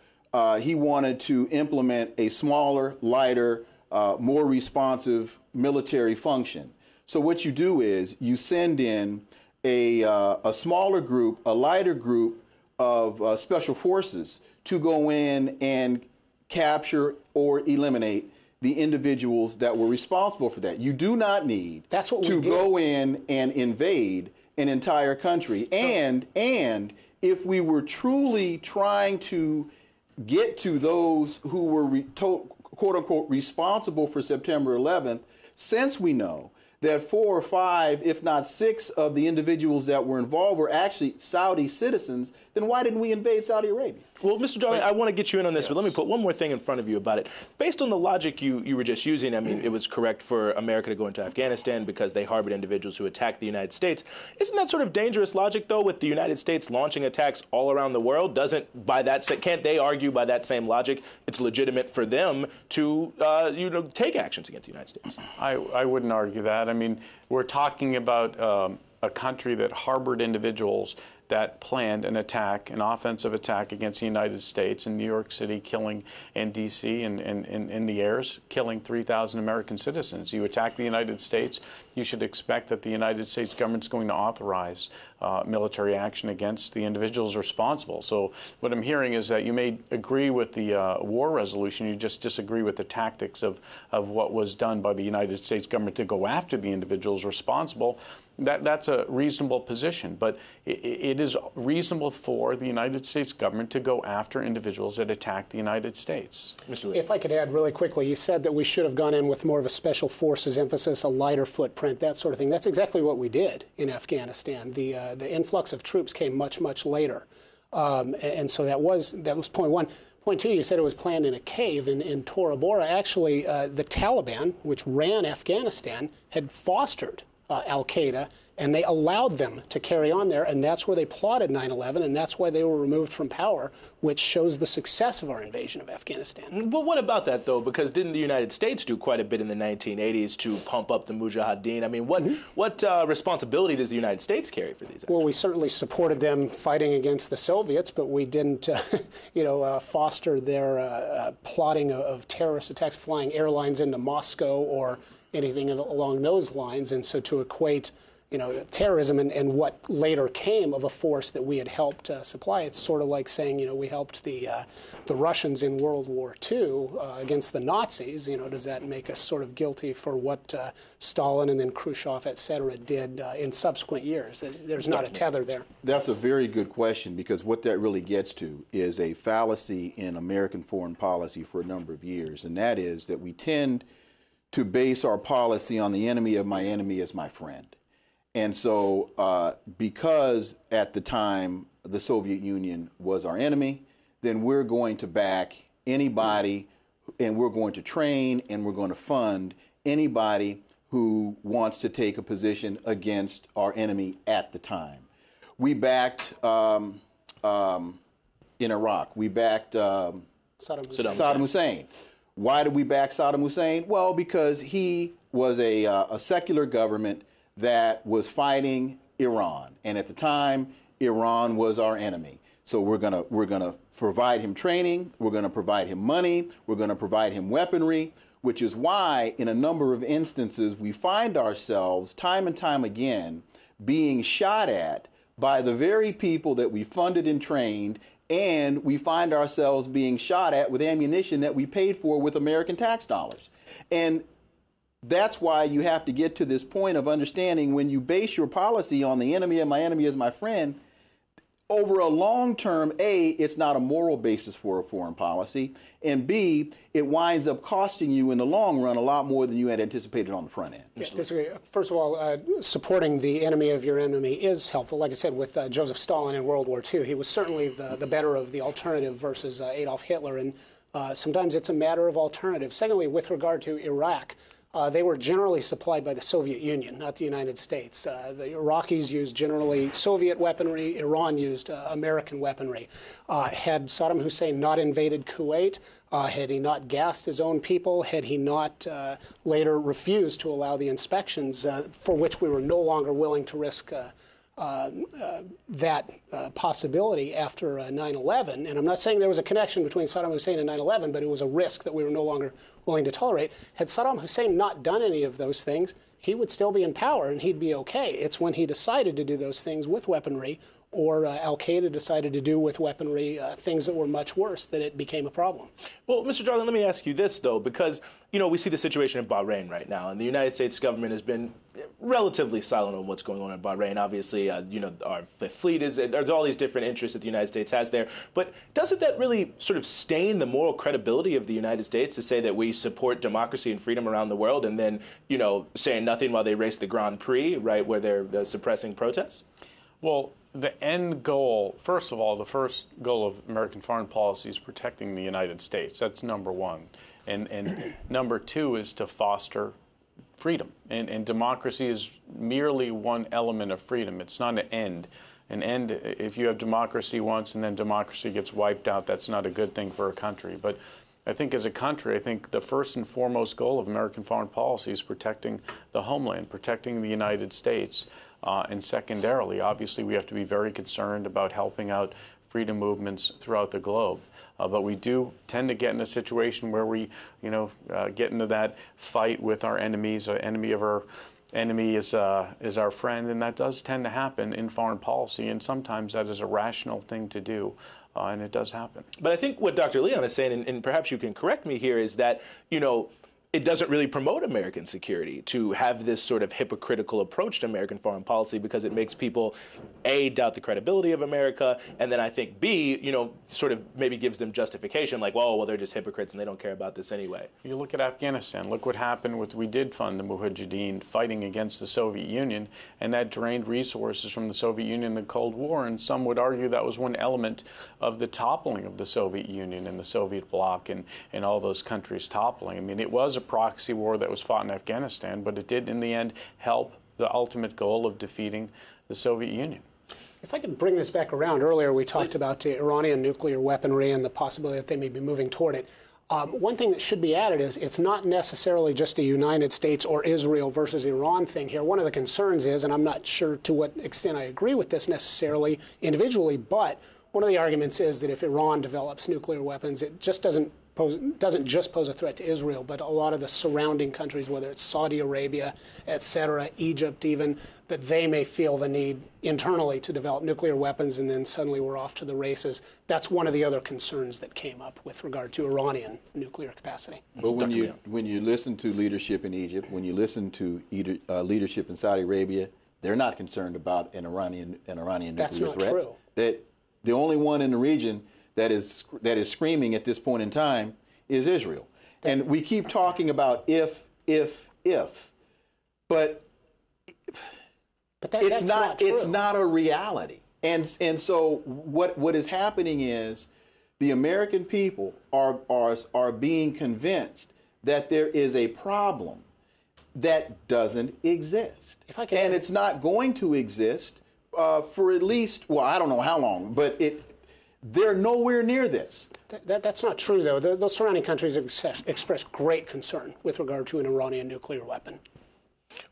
he wanted to implement a smaller, lighter, more responsive military function. So what you do is you send in a smaller group, a lighter group of special forces to go in and capture or eliminate the individuals that were responsible for that. You do not need to go in and invade an entire country. And if we were truly trying to get to those who were quote unquote responsible for September 11th, since we know that 4 or 5, if not 6 of the individuals that were involved were actually Saudi citizens, then why didn't we invade Saudi Arabia? Well, Mr. Darling, I want to get you in on this, but let me put one more thing in front of you about it. Based on the logic you were just using, I mean, it was correct for America to go into Afghanistan because they harbored individuals who attacked the United States. Isn't that sort of dangerous logic, though, with the United States launching attacks all around the world? Can't they argue by that same logic it's legitimate for them to take actions against the United States? I wouldn't argue that. I mean, we're talking about a country that harbored individuals that planned an offensive attack against the United States in New York City, killing, and D.C. and in the airs, killing 3,000 American citizens. You attack the United States, you should expect that the United States government's going to authorize military action against the individuals responsible. So what I'm hearing is that you may agree with the war resolution, you just disagree with the tactics of what was done by the United States government to go after the individuals responsible. That's a reasonable position, but it is reasonable for the United States government to go after individuals that attack the United States. Mr. Lee. If I could add really quickly, you said that we should have gone in with more of a special forces emphasis, a lighter footprint, that sort of thing. That's exactly what we did in Afghanistan. The influx of troops came much, much later, and so that was point one. Point two, you said it was planned in a cave in Tora Bora. Actually, the Taliban, which ran Afghanistan, had fostered Al-Qaeda, and they allowed them to carry on there, and that's where they plotted 9/11, and that's why they were removed from power, which shows the success of our invasion of Afghanistan. But what about that, though? Because didn't the United States do quite a bit in the 1980s to pump up the Mujahideen? I mean, what responsibility does the United States carry for these actions? Well, we certainly supported them fighting against the Soviets, but we didn't, foster their plotting of terrorist attacks, flying airlines into Moscow or anything along those lines. And so to equate, terrorism and what later came of a force that we had helped supply. It's sort of like saying, we helped the Russians in World War II against the Nazis. Does that make us sort of guilty for what Stalin and then Khrushchev, et cetera, did in subsequent years? There's not a tether there. That's a very good question, because what that really gets to is a fallacy in American foreign policy for a number of years, and that is that we tend to base our policy on the enemy of my enemy is my friend. And so because at the time the Soviet Union was our enemy, then we're going to back anybody, and we're going to train and we're going to fund anybody who wants to take a position against our enemy at the time. We backed in Iraq. We backed Saddam Hussein. Why did we back Saddam Hussein? Well, because he was a secular government that was fighting Iran, and at the time, Iran was our enemy. So we're gonna provide him training, we're gonna provide him money, we're gonna provide him weaponry, which is why, in a number of instances, we find ourselves time and time again being shot at by the very people that we funded and trained, and we find ourselves being shot at with ammunition that we paid for with American tax dollars. And that's why you have to get to this point of understanding, when you base your policy on the enemy of my enemy is my friend, over a long term, A, it's not a moral basis for a foreign policy, and B, it winds up costing you in the long run a lot more than you had anticipated on the front end. Yeah, disagree. First of all, supporting the enemy of your enemy is helpful. Like I said, with Joseph Stalin in World War II, he was certainly the better of the alternative versus Adolf Hitler, and sometimes it's a matter of alternative. Secondly, with regard to Iraq, they were generally supplied by the Soviet Union, not the United States. The Iraqis used generally Soviet weaponry. Iran used American weaponry. Had Saddam Hussein not invaded Kuwait, had he not gassed his own people, had he not later refused to allow the inspections for which we were no longer willing to risk that possibility after 9/11, and I'm not saying there was a connection between Saddam Hussein and 9/11, but it was a risk that we were no longer willing to tolerate. Had Saddam Hussein not done any of those things, he would still be in power and he'd be okay. It's when he decided to do those things with weaponry, or Al-Qaeda decided to do with weaponry things that were much worse, that it became a problem. Well, Mr. Jarlin, let me ask you this, though, because, we see the situation in Bahrain right now, and the United States government has been relatively silent on what's going on in Bahrain. Obviously, our fleet there's all these different interests that the United States has there. But doesn't that really sort of stain the moral credibility of the United States to say that we support democracy and freedom around the world, and then, saying nothing while they race the Grand Prix, right, where they're suppressing protests? Well, the end goal, first of all, the first goal of American foreign policy is protecting the United States. That's number one. And number two is to foster freedom. And democracy is merely one element of freedom. It's not an end. An end, if you have democracy once and then democracy gets wiped out, that's not a good thing for a country. But I think as a country, I think the first and foremost goal of American foreign policy is protecting the homeland, protecting the United States. And secondarily, obviously, we have to be very concerned about helping out freedom movements throughout the globe. But we do tend to get in a situation where we, get into that fight with our enemies. Our enemy of our enemy is our friend, and that does tend to happen in foreign policy. And sometimes that is a rational thing to do, and it does happen. But I think what Dr. Leon is saying, and perhaps you can correct me here, is that it doesn't really promote American security to have this sort of hypocritical approach to American foreign policy, because it makes people, A, doubt the credibility of America, and then I think, B, sort of maybe gives them justification, like, well, they're just hypocrites and they don't care about this anyway. You look at Afghanistan. Look what happened we did fund the Mujahideen fighting against the Soviet Union, and that drained resources from the Soviet Union in the Cold War, and some would argue that was one element of the toppling of the Soviet Union and the Soviet bloc and all those countries toppling. I mean, it was a proxy war that was fought in Afghanistan, but it did in the end help the ultimate goal of defeating the Soviet Union. If I could bring this back around, earlier we talked about Iranian nuclear weaponry and the possibility that they may be moving toward it. One thing that should be added is it's not necessarily just a United States or Israel versus Iran thing here. One of the concerns is, and I'm not sure to what extent I agree with this necessarily individually, but one of the arguments is that if Iran develops nuclear weapons, it just doesn't doesn't just pose a threat to Israel, but a lot of the surrounding countries, whether it's Saudi Arabia, et cetera, Egypt even, that they may feel the need internally to develop nuclear weapons, and then suddenly we're off to the races. That's one of the other concerns that came up with regard to Iranian nuclear capacity. But when you listen to leadership in Egypt, when you listen to leadership in Saudi Arabia, they're not concerned about an Iranian nuclear That's not threat. true. That the only one in the region that is screaming at this point in time is Israel. And we keep talking about if, but it's not true. It's not a reality. And so what is happening is the American people are being convinced that there is a problem that doesn't exist. And it's not going to exist for at least, well, I don't know how long, but they're nowhere near this. That's not true, though. Those surrounding countries have expressed great concern with regard to an Iranian nuclear weapon.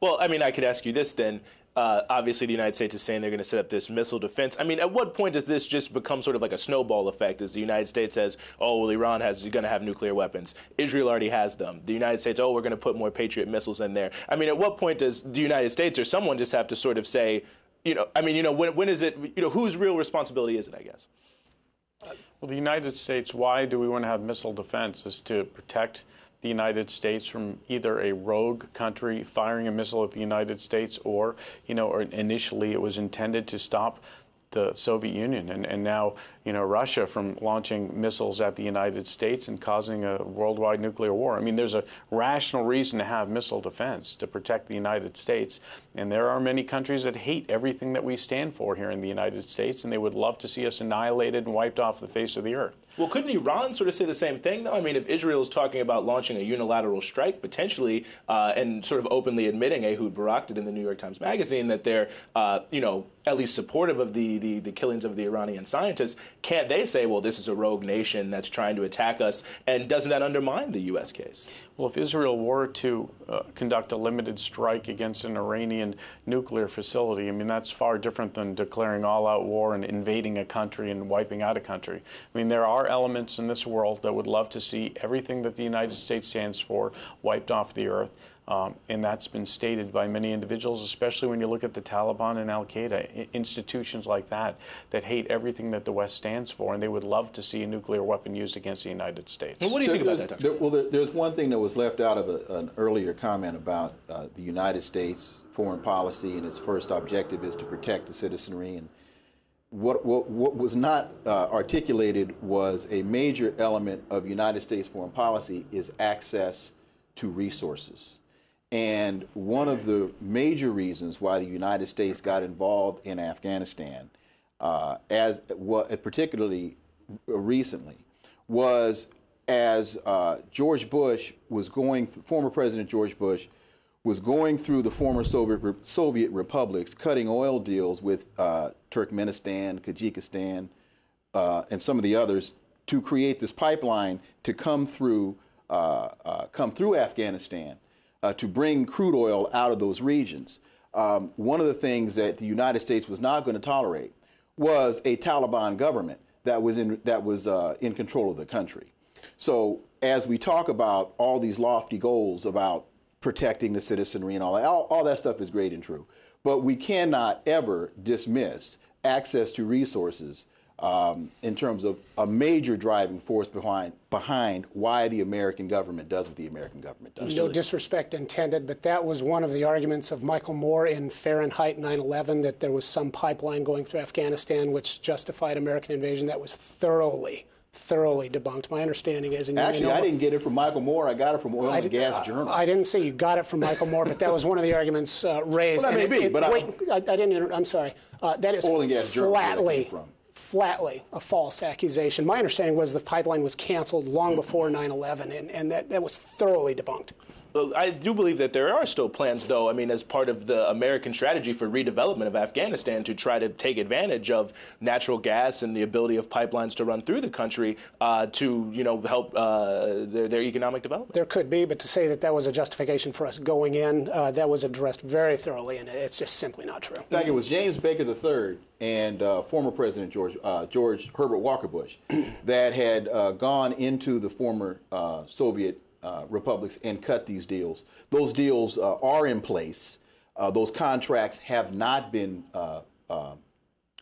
Well, I mean, I could ask you this then. Obviously, the United States is saying they're going to set up this missile defense. I mean, at what point does this just become sort of like a snowball effect as the United States says, oh, well, Iran is going to have nuclear weapons. Israel already has them. The United States, oh, we're going to put more Patriot missiles in there. I mean, at what point does the United States or someone just have to sort of say, when is it, whose real responsibility is it, I guess? Well, the United States, why do we want to have missile defense? Is to protect the United States from either a rogue country firing a missile at the United States or initially it was intended to stop the Soviet Union and now, Russia from launching missiles at the United States and causing a worldwide nuclear war. I mean, there's a rational reason to have missile defense to protect the United States. And there are many countries that hate everything that we stand for here in the United States, and they would love to see us annihilated and wiped off the face of the earth. Well, couldn't Iran sort of say the same thing, though? I mean, if Israel is talking about launching a unilateral strike, potentially, and sort of openly admitting, Ehud Barak did in the New York Times Magazine, that they're, at least supportive of the killings of the Iranian scientists, can't they say, well, this is a rogue nation that's trying to attack us, and doesn't that undermine the U.S. case? Well, if Israel were to conduct a limited strike against an Iranian nuclear facility, I mean, that's far different than declaring all-out war and invading a country and wiping out a country. I mean, there are elements in this world that would love to see everything that the United States stands for wiped off the earth. And that's been stated by many individuals, especially when you look at the Taliban and Al-Qaeda, institutions like that hate everything that the West stands for, and they would love to see a nuclear weapon used against the United States. Well, what do you think about that, There's one thing that was left out of an earlier comment about the United States foreign policy, and its first objective is to protect the citizenry. And what was not articulated was a major element of United States foreign policy is access to resources. And one of the major reasons why the United States got involved in Afghanistan, particularly recently, was as George Bush was former President George Bush was going through the former Soviet republics, cutting oil deals with Turkmenistan, Kyrgyzstan, and some of the others to create this pipeline to come through Afghanistan. To bring crude oil out of those regions. One of the things that the United States was not going to tolerate was a Taliban government that was in control of the country. So as we talk about all these lofty goals about protecting the citizenry and all that stuff is great and true, but we cannot ever dismiss access to resources in terms of a major driving force behind why the American government does what the American government does. No disrespect intended, but that was one of the arguments of Michael Moore in Fahrenheit 9/11, that there was some pipeline going through Afghanistan which justified American invasion. That was thoroughly debunked. My understanding is... Actually, I didn't get it from Michael Moore. I got it from Oil and Gas Journal. I didn't say you got it from Michael Moore, but that was one of the arguments raised. Well, that may be, but I didn't... I'm sorry. That is Oil and Gas Journal flatly a false accusation. My understanding was the pipeline was canceled long before 9/11, and that was thoroughly debunked. I do believe that there are still plans, though, I mean, as part of the American strategy for redevelopment of Afghanistan to try to take advantage of natural gas and the ability of pipelines to run through the country to, help their economic development. There could be, but to say that that was a justification for us going in, that was addressed very thoroughly, and it's just simply not true. In fact, it was James Baker III and former President George Herbert Walker Bush that had gone into the former Soviet republics and cut these deals. Those deals are in place. Those contracts have not been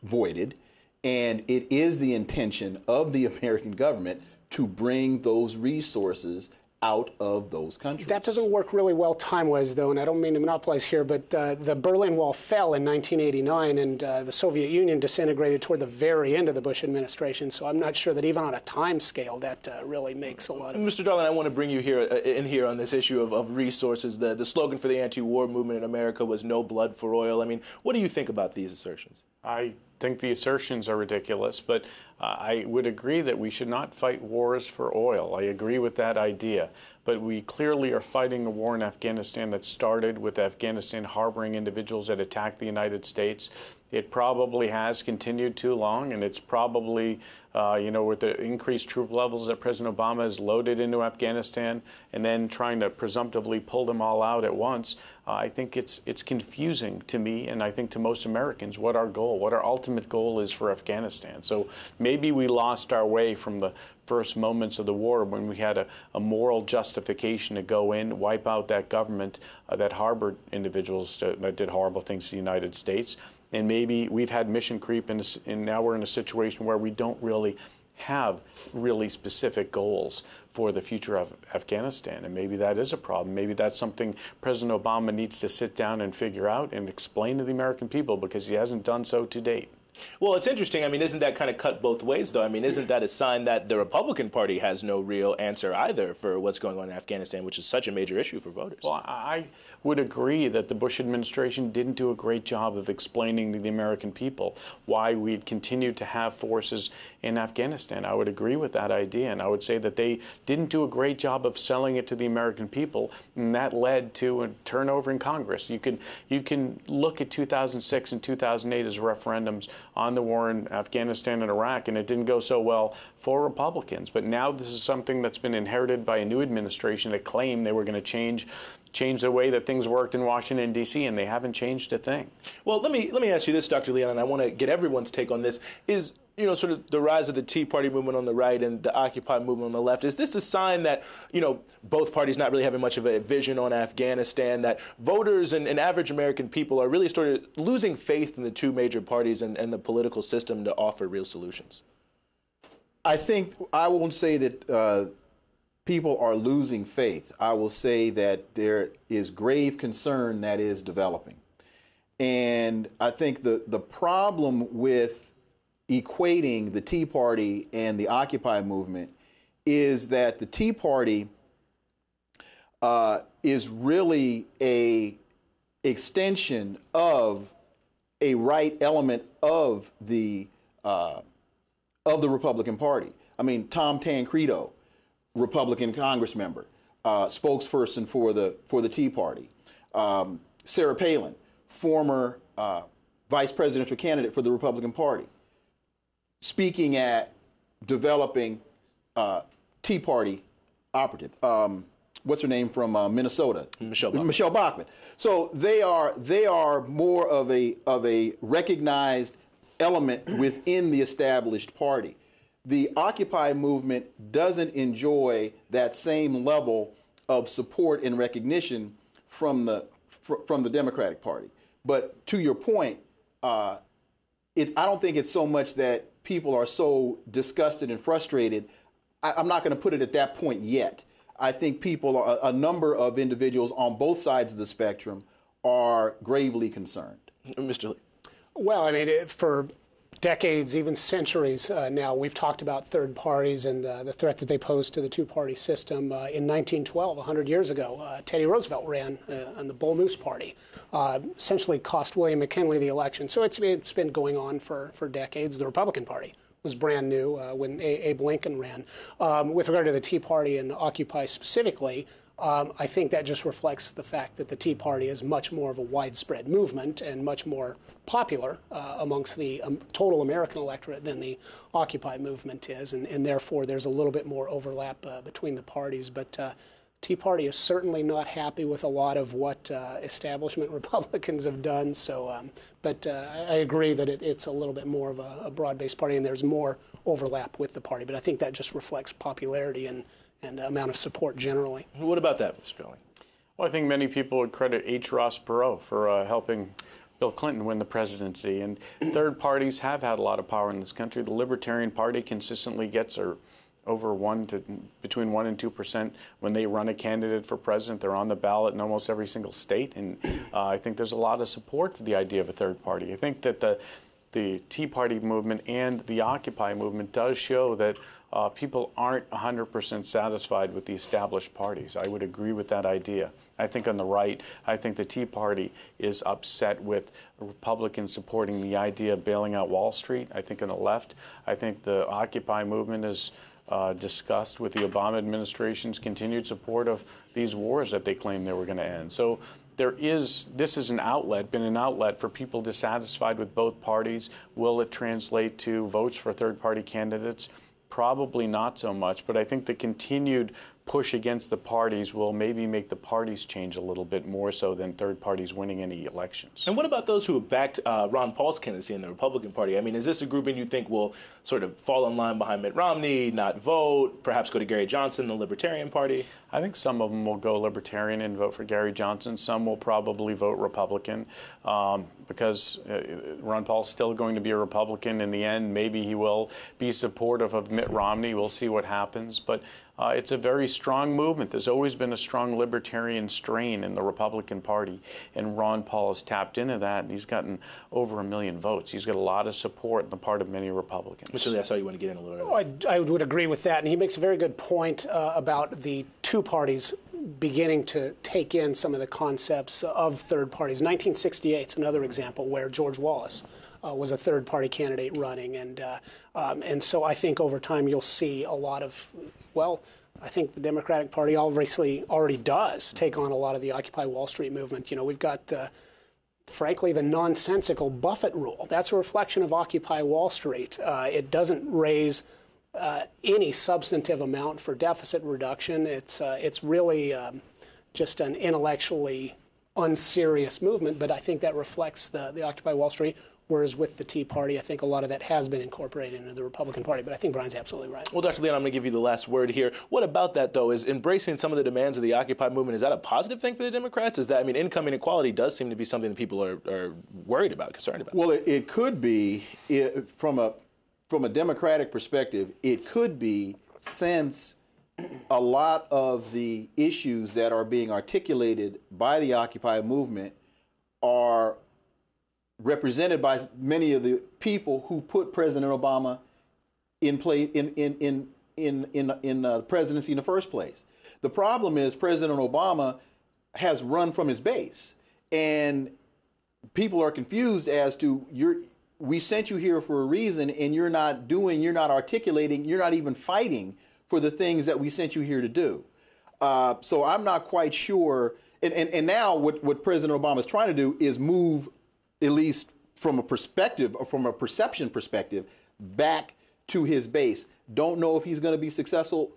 voided, and it is the intention of the American government to bring those resources out of those countries. That doesn't work really well time-wise, though, and I don't mean to monopolize here, but the Berlin Wall fell in 1989, and the Soviet Union disintegrated toward the very end of the Bush administration, so I'm not sure that even on a time scale that really makes a lot of Mr. Darling, I want to bring you here on this issue of resources. The slogan for the anti-war movement in America was "No blood for oil." I mean, what do you think about these assertions? I think the assertions are ridiculous, but I would agree that we should not fight wars for oil. I agree with that idea. But we clearly are fighting a war in Afghanistan that started with Afghanistan harboring individuals that attacked the United States. It probably has continued too long, and it's probably, with the increased troop levels that President Obama has loaded into Afghanistan and then trying to presumptively pull them all out at once, I think it's confusing to me, and I think to most Americans, what our ultimate goal is for Afghanistan. So maybe we lost our way from the first moments of the war when we had a moral justification to go in, wipe out that government that harbored individuals that did horrible things to the United States. And maybe we've had mission creep, and now we're in a situation where we don't really have really specific goals for the future of Afghanistan. And maybe that is a problem. Maybe that's something President Obama needs to sit down and figure out and explain to the American people, because he hasn't done so to date. Well, it's interesting. I mean, isn't that kind of cut both ways, though? I mean, isn't that a sign that the Republican Party has no real answer either for what's going on in Afghanistan, which is such a major issue for voters? Well, I would agree that the Bush administration didn't do a great job of explaining to the American people why we'd continue to have forces in Afghanistan. I would agree with that idea, and I would say that they didn't do a great job of selling it to the American people, and that led to a turnover in Congress. You can look at 2006 and 2008 as referendums on the war in Afghanistan and Iraq, and it didn't go so well for Republicans. But now this is something that's been inherited by a new administration that claimed they were going to change the way that things worked in Washington, D.C., and they haven't changed a thing. Well, let me ask you this, Dr. Leon, and I want to get everyone's take on this. Is sort of the rise of the Tea Party movement on the right and the Occupy movement on the left, is this a sign that, both parties not really having much of a vision on Afghanistan, that voters and average American people are really sort of losing faith in the two major parties and the political system to offer real solutions? I think I won't say that people are losing faith. I will say that there is grave concern that is developing. And I think the problem with equating the Tea Party and the Occupy movement is that the Tea Party is really a extension of a right element of the Republican Party. I mean, Tom Tancredo, Republican Congress member, spokesperson for the Tea Party. Sarah Palin, former vice presidential candidate for the Republican Party, speaking at developing Tea Party operative. What's her name from Minnesota? Michelle Bachmann. Michelle Bachmann. So they are more of a recognized element within the established party. The Occupy movement doesn't enjoy that same level of support and recognition from the Democratic Party. But to your point, I don't think it's so much that people are so disgusted and frustrated. I'm not going to put it at that point yet. I think a number of individuals on both sides of the spectrum are gravely concerned. Mr. Lee. Well, I mean, for decades, even centuries now, we've talked about third parties and the threat that they pose to the two-party system. In 1912, 100 years ago, Teddy Roosevelt ran on the Bull Moose Party, essentially cost William McKinley the election. So it's been going on for decades. The Republican Party was brand new when Abe Lincoln ran. With regard to the Tea Party and Occupy specifically, I think that just reflects the fact that the Tea Party is much more of a widespread movement and much more popular amongst the total American electorate than the Occupy movement is, and therefore there's a little bit more overlap between the parties. But Tea Party is certainly not happy with a lot of what establishment Republicans have done. So, but I agree that it's a little bit more of a broad-based party, and there's more overlap with the party. But I think that just reflects popularity and amount of support generally. What about that, Mr. Darling? Well, I think many people would credit H. Ross Perot for helping Bill Clinton win the presidency. And third parties have had a lot of power in this country. The Libertarian Party consistently gets over between 1% and 2% when they run a candidate for president. They're on the ballot in almost every single state. And I think there's a lot of support for the idea of a third party. I think that the Tea Party movement and the Occupy movement does show that people aren't 100% satisfied with the established parties. I would agree with that idea. I think on the right, I think the Tea Party is upset with Republicans supporting the idea of bailing out Wall Street. I think on the left, I think the Occupy movement is discussed with the Obama administration's continued support of these wars that they claim they were going to end. So this is an outlet, been an outlet for people dissatisfied with both parties. Will it translate to votes for third-party candidates? Probably not so much, but I think the continued push against the parties will maybe make the parties change a little bit more so than third parties winning any elections. And what about those who have backed Ron Paul's candidacy in the Republican Party? I mean, is this a grouping you think will sort of fall in line behind Mitt Romney, not vote, perhaps go to Gary Johnson, the Libertarian Party? I think some of them will go Libertarian and vote for Gary Johnson. Some will probably vote Republican because Ron Paul's still going to be a Republican in the end. Maybe he will be supportive of Mitt Romney. We'll see what happens. But it's a very strong movement. There's always been a strong libertarian strain in the Republican Party, and Ron Paul has tapped into that, and he's gotten over 1 million votes. He's got a lot of support on the part of many Republicans. Mr. Lee, I saw you want to get in a little earlier. I would agree with that, and he makes a very good point about the two parties beginning to take in some of the concepts of third parties. 1968 is another example where George Wallace was a third-party candidate running, and so I think over time you'll see a lot of, well, I think the Democratic Party obviously already does take on a lot of the Occupy Wall Street movement. You know, we've got, frankly, the nonsensical Buffett rule. That's a reflection of Occupy Wall Street. It doesn't raise any substantive amount for deficit reduction. It's really just an intellectually unserious movement, but I think that reflects the Occupy Wall Street. Whereas with the Tea Party, I think a lot of that has been incorporated into the Republican Party. But I think Brian's absolutely right. Well, Dr. Leon, I'm going to give you the last word here. What about that, though? Is embracing some of the demands of the Occupy movement, is that a positive thing for the Democrats? Is that, I mean, income inequality does seem to be something that people are worried about, concerned about. Well, it could be, from a Democratic perspective, it could be, since a lot of the issues that are being articulated by the Occupy movement are represented by many of the people who put President Obama in place in the presidency in the first place. The problem is President Obama has run from his base, and people are confused as to we sent you here for a reason, and you're not articulating, you're not even fighting for the things that we sent you here to do. So I'm not quite sure. And now what President Obama is trying to do is move, at least from a perspective, or from a perception perspective, back to his base. Don't know if he's going to be successful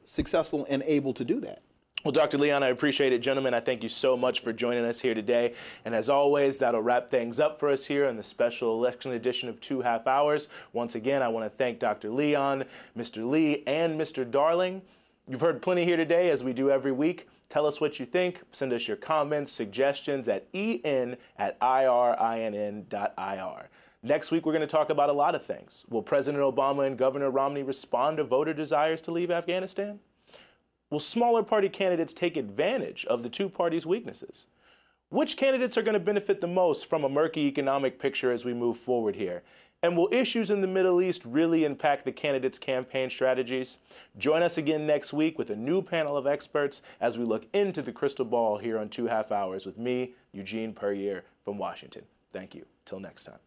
and able to do that. Well, Dr. Leon, I appreciate it. Gentlemen, I thank you so much for joining us here today. And as always, that'll wrap things up for us here in the special election edition of 2 Half Hours. Once again, I want to thank Dr. Leon, Mr. Lee, and Mr. Darling. You've heard plenty here today, as we do every week. Tell us what you think. Send us your comments, suggestions at en@irinn.ir. Next week, we're going to talk about a lot of things. Will President Obama and Governor Romney respond to voter desires to leave Afghanistan? Will smaller party candidates take advantage of the two parties' weaknesses? Which candidates are going to benefit the most from a murky economic picture as we move forward here? And will issues in the Middle East really impact the candidates' campaign strategies? Join us again next week with a new panel of experts as we look into the crystal ball here on 2 Half Hours with me, Eugene Puryear from Washington. Thank you. Till next time.